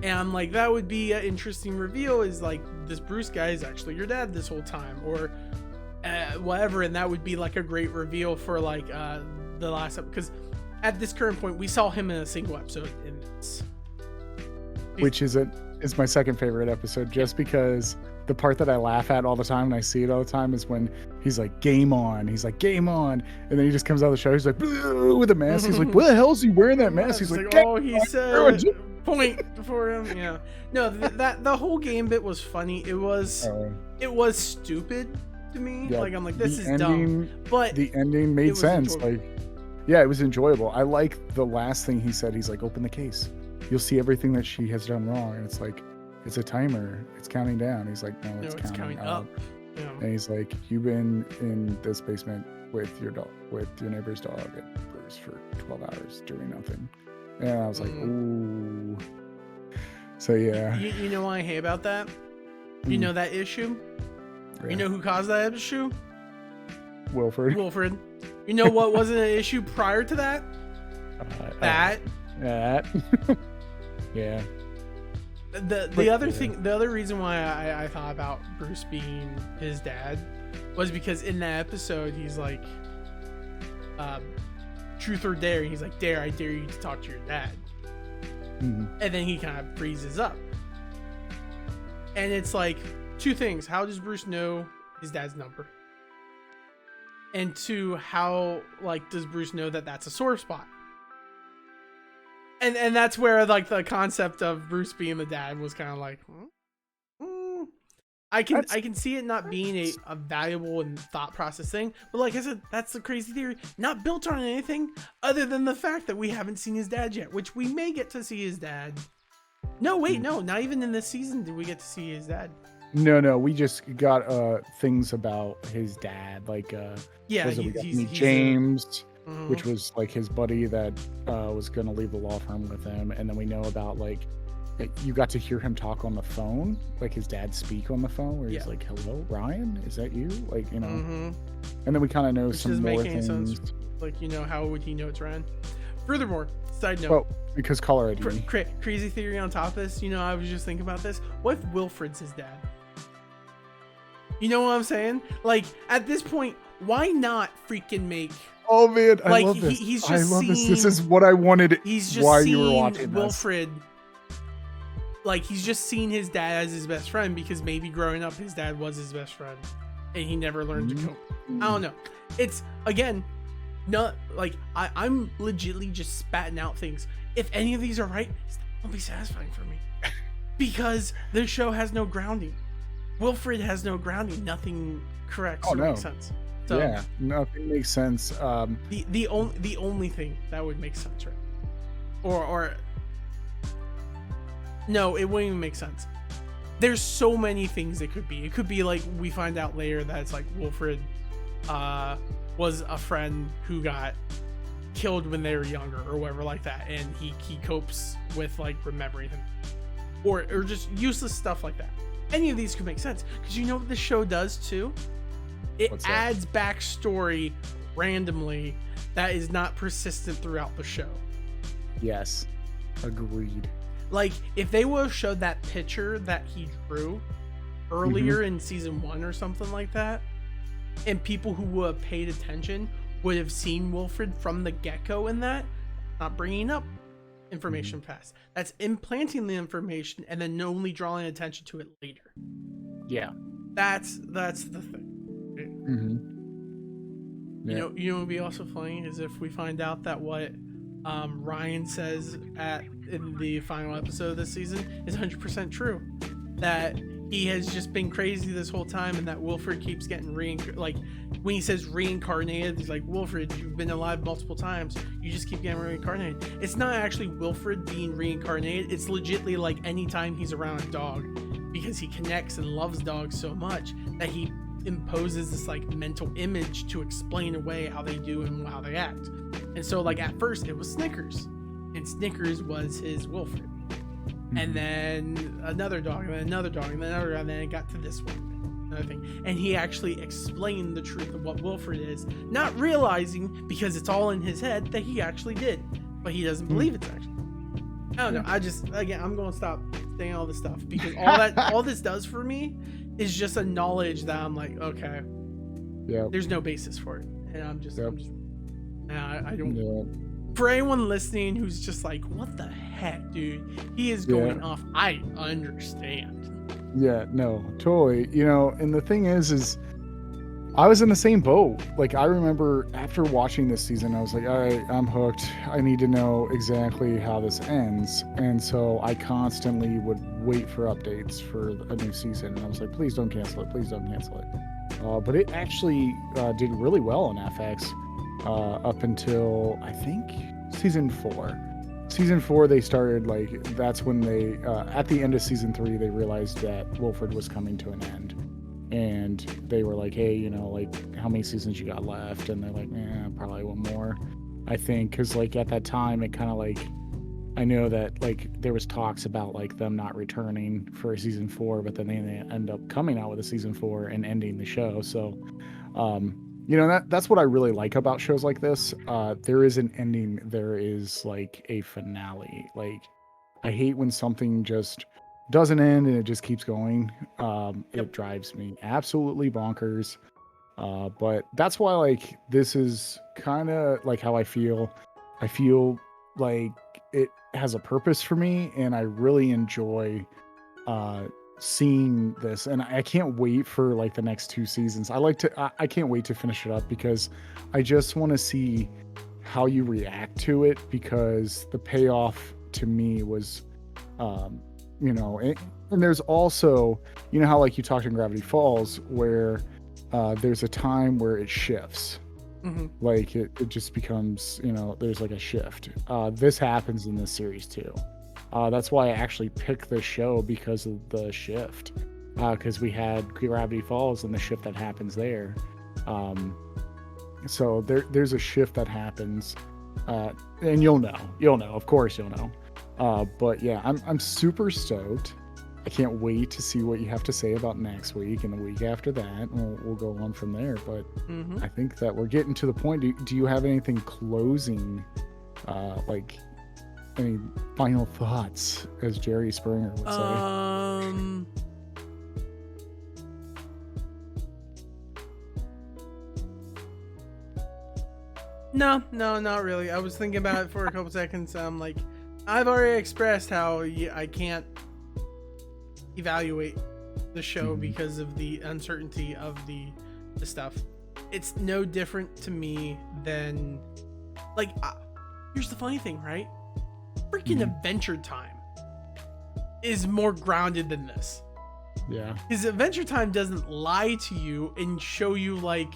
And I'm like, that would be an interesting reveal, is like, this Bruce guy is actually your dad this whole time, or whatever. And that would be like a great reveal for like the last episode, because at this current point we saw him in a single episode in this, which is my second favorite episode, just because the part that I laugh at all the time and I see it all the time is when he's like, game on, and then he just comes out of the show, he's like with a mask, he's like, what the hell is he wearing that mask? He's like, oh, he said point for him. Yeah, no, that the whole game bit was funny. It was stupid to me. Yeah, like, I'm like, this is dumb, but the ending made sense. Enjoyable. Like, yeah, it was enjoyable. I like the last thing he said. He's like, open the case, you'll see everything that she has done wrong. And it's like, it's a timer, it's counting down. He's like, no, it's counting up. Yeah. And he's like, you've been in this basement with your neighbor's dog at Bruce for 12 hours doing nothing. And I was like, ooh. So yeah. You know what I hate about that? You know that issue? Yeah. You know who caused that issue? Wilfred. You know what wasn't an issue prior to that? That. Yeah. The other reason why I thought about Bruce being his dad was because in that episode he's like, truth or dare, he's like, I dare you to talk to your dad. And then he kind of freezes up, and it's like two things: how does Bruce know his dad's number, and two, how like does Bruce know that that's a sore spot? And that's where like the concept of Bruce being the dad was kind of like, I can see it not being a valuable and thought process thing, but like I said, that's the crazy theory, not built on anything other than the fact that we haven't seen his dad yet, which we may get to see his dad. No, wait, no, not even in this season did we get to see his dad. No, we just got things about his dad, like he's James, which was like his buddy that was gonna leave the law firm with him, and then we know about like you got to hear him talk on the phone, like his dad speak on the phone, where he's like, hello, Ryan, is that you? Like, you know, and then we kind of know some more things. Sense. Like, you know, how would he know it's Ryan? Furthermore, side note. Well, because caller ID. Crazy theory on top of this, you know, I was just thinking about this. What if Wilfred's his dad? You know what I'm saying? Like, at this point, why not freaking make... Oh, man, I love this. This is what I wanted. He's just why you were watching Wilfred... Like, he's just seen his dad as his best friend because maybe growing up his dad was his best friend and he never learned to cope. I don't know. It's, again, not like I'm legitly just spatting out things. If any of these are right, it's not gonna be satisfying for me because this show has no grounding. Wilfred has no grounding. Nothing corrects or makes sense. So, yeah, nothing makes sense. The only thing that would make sense, right? Or no, it wouldn't even make sense. There's so many things it could be. It could be like we find out later that it's like Wilfred was a friend who got killed when they were younger or whatever like that, and he copes with like remembering him, or just useless stuff like that. any of these could make sense. Because you know what the show does too? It adds backstory randomly that is not persistent throughout the show. Yes. Agreed. Like, if they would have showed that picture that he drew earlier in season 1 or something like that, and people who would have paid attention would have seen Wilfred from the get-go in that, not bringing up information fast. That's implanting the information and then only drawing attention to it later. Yeah. That's the thing. Yeah. You know what would be also funny is if we find out that what Ryan says in the final episode of this season is 100% true. That he has just been crazy this whole time, and that Wilfred keeps getting like when he says reincarnated, he's like, Wilfred, you've been alive multiple times, you just keep getting reincarnated. It's not actually Wilfred being reincarnated, it's legitly like anytime he's around a dog, because he connects and loves dogs so much that he imposes this like mental image to explain away how they do and how they act. And so like at first it was Snickers, and Snickers was his Wilfred. And then another dog, and then another dog, and then another dog, and then it got to this one, another thing. And he actually explained the truth of what Wilfred is, not realizing, because it's all in his head, that he actually did. But he doesn't believe it's actually. I don't know. I'm going to stop saying all this stuff, because all this does for me is just a knowledge that I'm like, okay, there's no basis for it. And I don't. Yeah. For anyone listening who's just like, what the heck, dude? He is going off. I understand. Yeah, no, totally. You know, and the thing is I was in the same boat. Like, I remember after watching this season, I was like, all right, I'm hooked. I need to know exactly how this ends. And so I constantly would wait for updates for a new season. And I was like, please don't cancel it. Please don't cancel it. But it actually did really well on FX. Up until I think season 4. Season 4, they started like, that's when they at the end of season 3 they realized that Wilfred was coming to an end, and they were like, hey, you know, like, how many seasons you got left? And they're like, probably one more, I think, because like at that time it kind of like, I know that like there was talks about like them not returning for season 4, but then they end up coming out with a season 4 and ending the show. So you know, that's what I really like about shows like this. There is an ending. There is like a finale. Like, I hate when something just doesn't end and it just keeps going. It drives me absolutely bonkers. But that's why, like, this is kind of like how I feel. I feel like it has a purpose for me, and I really enjoy seeing this, and I can't wait for like the next 2 seasons. I can't wait to finish it up, because I just want to see how you react to it, because the payoff to me was you know, and there's also, you know how like you talked in Gravity Falls where there's a time where it shifts. Like it just becomes, you know, there's like a shift. This happens in this series too. That's why I actually picked this show, because of the shift. Because we had Gravity Falls and the shift that happens there. So there's a shift that happens, and you'll know. Of course, you'll know. But yeah, I'm super stoked. I can't wait to see what you have to say about next week and the week after that. We'll go on from there. But I think that we're getting to the point. Do you have anything closing, like? Any final thoughts, as Jerry Springer would say? No, not really. I was thinking about it for a couple seconds. I'm like, I've already expressed how I can't evaluate the show because of the uncertainty of the stuff. It's no different to me than, like, here's the funny thing, right? Freaking Adventure Time is more grounded than this. Yeah. Because Adventure Time doesn't lie to you and show you like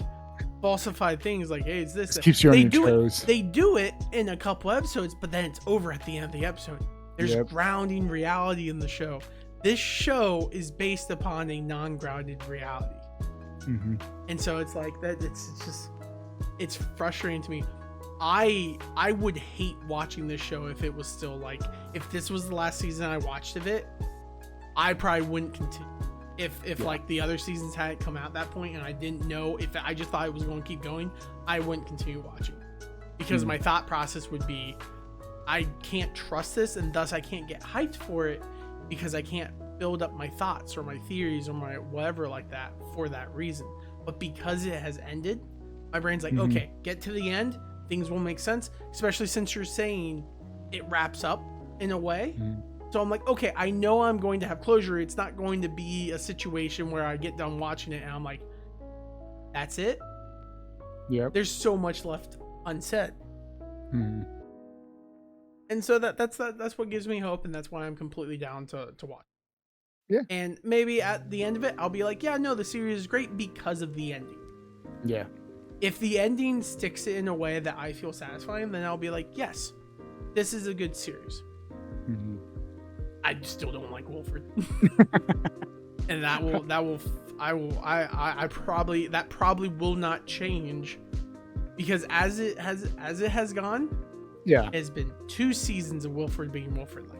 falsified things like, hey, it's this. It keeps you on your toes. They do it in a couple episodes, but then it's over at the end of the episode. There's grounding reality in the show. This show is based upon a non-grounded reality. And so it's like that. It's frustrating to me. I would hate watching this show if it was still like, if this was the last season I watched of it, I probably wouldn't continue. If like the other seasons hadn't come out at that point and I didn't know, if I just thought it was going to keep going, I wouldn't continue watching, because my thought process would be, I can't trust this, and thus I can't get hyped for it because I can't build up my thoughts or my theories or my whatever like that for that reason. But because it has ended, my brain's like, okay, get to the end, things will make sense, especially since you're saying it wraps up in a way. So I'm like, okay, I know I'm going to have closure. It's not going to be a situation where I get done watching it and I'm like, that's it. Yeah. There's so much left unsaid. And so that's what gives me hope, and that's why I'm completely down to watch. Yeah. And maybe at the end of it, I'll be like, yeah, no, the series is great because of the ending. Yeah. If the ending sticks it in a way that I feel satisfying, then I'll be like, yes, this is a good series. I still don't like Wilfred. And that probably will not change, because as it has gone, yeah, it has been 2 seasons of Wilfred being Wilfred like.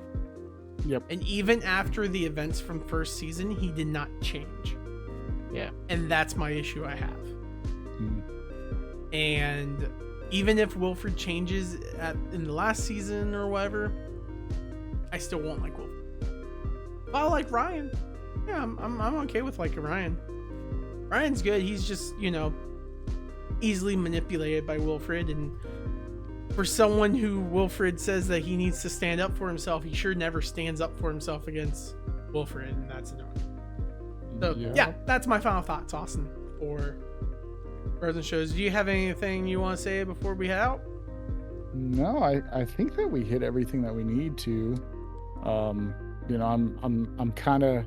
Yep. And even after the events from first season, he did not change. Yeah. And that's my issue I have. And even if Wilfred changes in the last season or whatever, I still won't like Wilfred. But I like Ryan. Yeah, I'm okay with liking Ryan. Ryan's good. He's just, easily manipulated by Wilfred, and for someone who Wilfred says that he needs to stand up for himself, he sure never stands up for himself against Wilfred, and that's annoying. So yeah, that's my final thoughts, Austin, for Bros and Shows. Do you have anything you want to say before we head out? No, I think that we hit everything that we need to. I'm kind of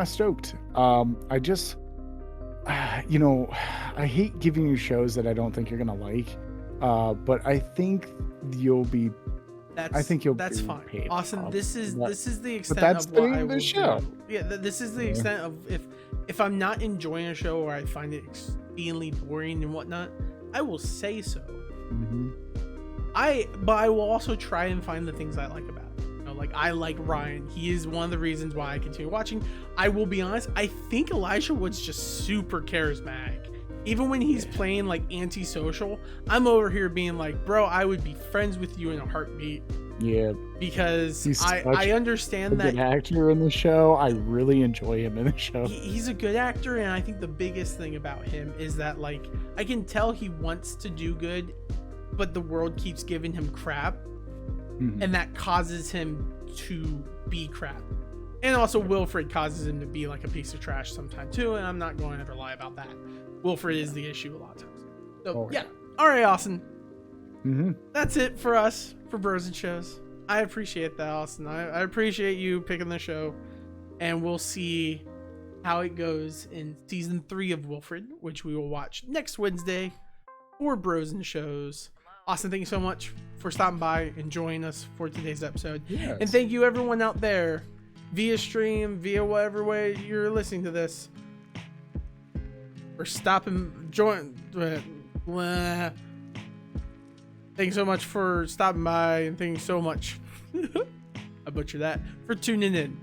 stoked. I just, I hate giving you shows that I don't think you're gonna like. But I think you'll be. That's fine, Austin. This is the extent that's of what I will the show. do. Yeah, this is the extent of if I'm not enjoying a show or I find it extremely boring and whatnot, I will say so. But I will also try and find the things I like about it. Like, I like Ryan. He is one of the reasons why I continue watching. I will be honest, I think Elijah Wood's just super charismatic. Even when he's playing like antisocial, I'm over here being like, bro, I would be friends with you in a heartbeat. Yeah. Because I understand that actor in the show. I really enjoy him in the show. He's a good actor, and I think the biggest thing about him is that, like, I can tell he wants to do good, but the world keeps giving him crap. And that causes him to be crap. And also Wilfred causes him to be like a piece of trash sometimes too, and I'm not going to ever lie about that. Wilfred is the issue a lot of times. So yeah. All right, Austin. That's it for us for Bros and Shows. I appreciate that, Austin. I appreciate you picking the show, and we'll see how it goes in season 3 of Wilfred, which we will watch next Wednesday for Bros and Shows. Austin, thank you so much for stopping by and joining us for today's episode. Yes. And thank you everyone out there via stream, via whatever way you're listening to this, for stopping, thank you so much for stopping by, and thank you so much, I butchered that, for tuning in